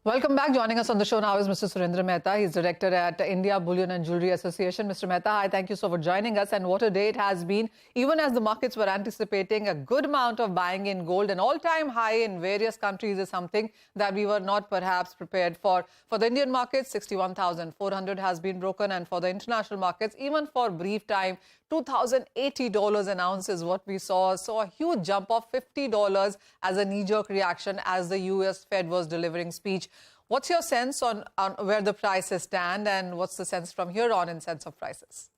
Welcome back. Joining us on the show now is Mr. Surendra Mehta. He's director at India Bullion and Jewellery Association. Mr. Mehta, hi, thank you so for joining us. And what a day it has been, even as the markets were anticipating a good amount of buying in gold. An all-time high in various countries is something that we were not perhaps prepared for. For the Indian markets, 61,400 has been broken. And for the international markets, even for a brief time, $2,080 an ounce is what we saw. So a huge jump of $50 as a knee-jerk reaction as the US Fed was delivering speech. What's your sense on where the prices stand, and what's the sense from here on in sense of prices?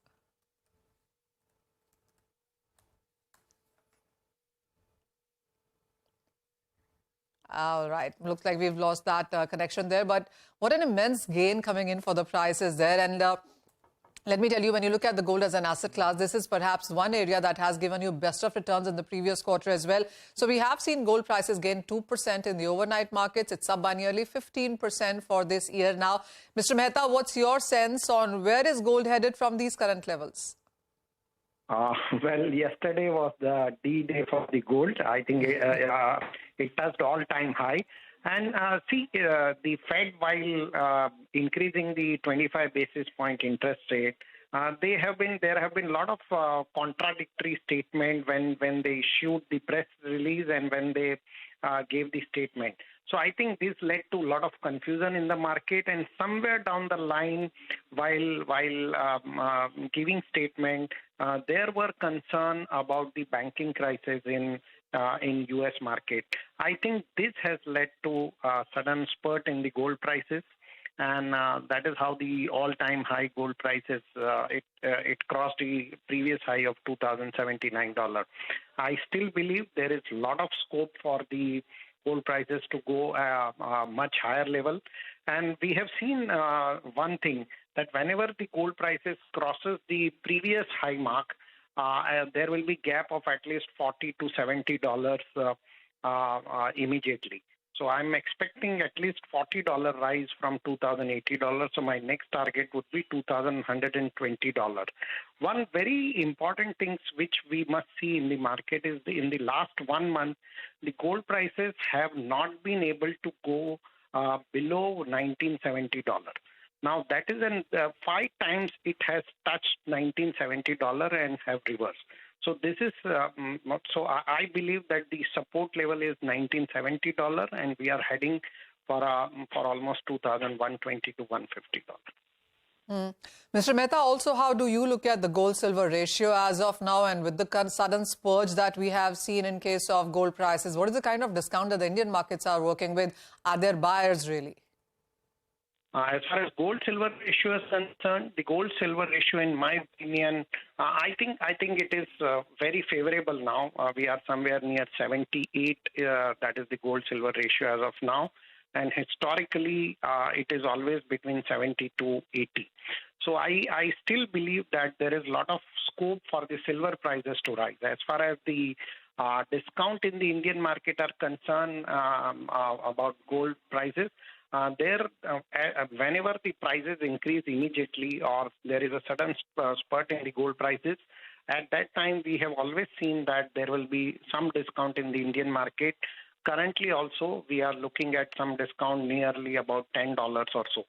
All right. Looks like we've lost that connection there. But what an immense gain coming in for the prices there. And let me tell you, when you look at the gold as an asset class, this is perhaps one area that has given you best of returns in the previous quarter as well. So we have seen gold prices gain 2% in the overnight markets. It's up by nearly 15% for this year now. Mr. Mehta, what's your sense on where is gold headed from these current levels? Well, yesterday was the D-Day for the gold. I think it touched all-time high. And the Fed, while increasing the 25 basis point interest rate, there have been a lot of contradictory statements when they issued the press release and when they gave the statement. So I think this led to a lot of confusion in the market, and somewhere down the line, while giving statement, there were concern about the banking crisis in U.S. market. I think this has led to a sudden spurt in the gold prices, and that is how the all-time high gold prices, it crossed the previous high of $2,079. I still believe there is a lot of scope for the gold prices to go much higher level, and we have seen one thing, that whenever the gold prices crosses the previous high mark, there will be gap of at least $40 to $70 immediately. So I'm expecting at least $40 rise from $2,080. So my next target would be $2,120. One very important thing which we must see in the market is in the last 1 month, the gold prices have not been able to go below $1,970. Now, that is 5 times it has touched $1,970 and have reversed. So this is so I believe that the support level is $1,970, and we are heading for almost $2,120 to $150. Mr. Mehta, also, how do you look at the gold-silver ratio as of now, and with the sudden spurge that we have seen in case of gold prices? What is the kind of discount that the Indian markets are working with? Are there buyers really? As far as gold-silver ratio is concerned, the gold-silver ratio, in my opinion, I think it is very favorable now. We are somewhere near 78. That is the gold-silver ratio as of now, and historically, it is always between 70 to 80. So I still believe that there is a lot of scope for the silver prices to rise. As far as the discount in the Indian market are concerned about gold prices, whenever the prices increase immediately or there is a sudden spurt in the gold prices, at that time we have always seen that there will be some discount in the Indian market. Currently also we are looking at some discount nearly about $10 or so.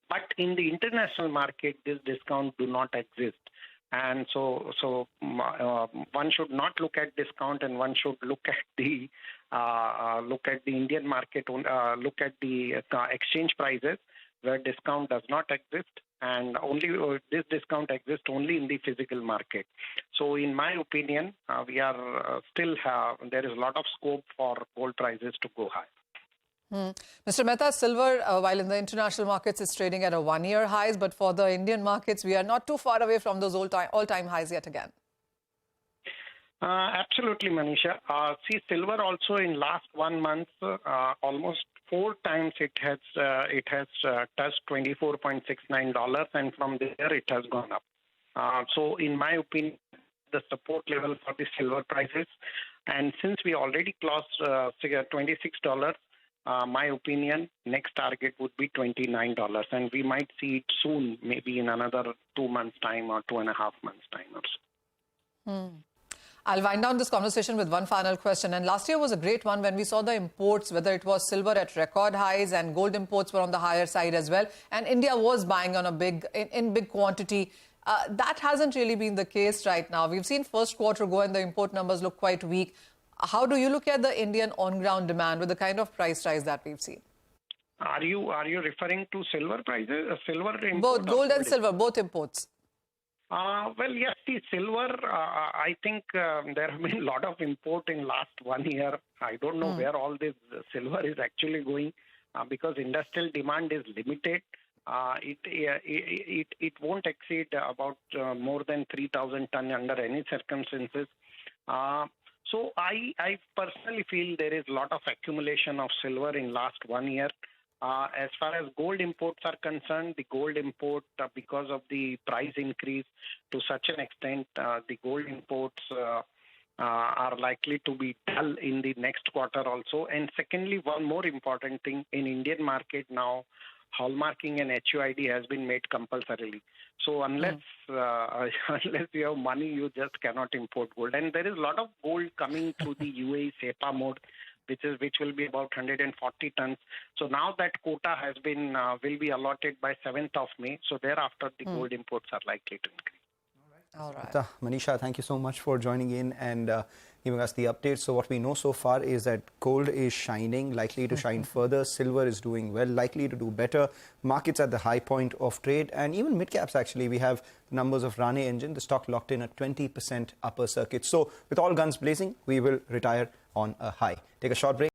But in the international market, this discount do not exist. And so one should not look at discount, and one should look at the Indian market, look at the exchange prices where discount does not exist, and only this discount exists only in the physical market. So in my opinion, we are still there is a lot of scope for gold prices to go high. Mr. Mehta, silver, while in the international markets, is trading at a one-year highs, but for the Indian markets, we are not too far away from those all-time highs yet again. Absolutely, Manisha. See, silver also in last 1 month, almost 4 times it has touched $24.69, and from there it has gone up. So in my opinion, the support level for the silver prices, and since we already closed $26, my opinion, next target would be $29, and we might see it soon, maybe in another 2 months' time or 2.5 months' time or so. I'll wind down this conversation with one final question. And last year was a great one when we saw the imports, whether it was silver at record highs and gold imports were on the higher side as well. And India was buying on in big quantity. That hasn't really been the case right now. We've seen first quarter go and the import numbers look quite weak. How do you look at the Indian on-ground demand with the kind of price rise that we've seen? Are you referring to silver prices? Silver Both gold and silver, both imports. Well, yes, the silver, I think there have been a lot of import in last 1 year. I don't know where all this silver is actually going because industrial demand is limited. It won't exceed about more than 3,000 ton under any circumstances. So I personally feel there is a lot of accumulation of silver in last 1 year. As far as gold imports are concerned, the gold import, because of the price increase to such an extent, the gold imports are likely to be dull in the next quarter also. And secondly, one more important thing, in Indian market now, hallmarking and HUID has been made compulsorily. So unless you have money, you just cannot import gold. And there is a lot of gold coming through the UAE SEPA mode, which will be about 140 tons. So now that quota has been will be allotted by 7th of May. So thereafter, the gold imports are likely to increase. All right. Manisha, thank you so much for joining in and giving us the updates. So what we know so far is that gold is shining, likely to shine further. Silver is doing well, likely to do better. Markets at the high point of trade, and even mid-caps actually. We have the numbers of Rane Engine, the stock locked in at 20% upper circuit. So with all guns blazing, we will retire on a high. Take a short break.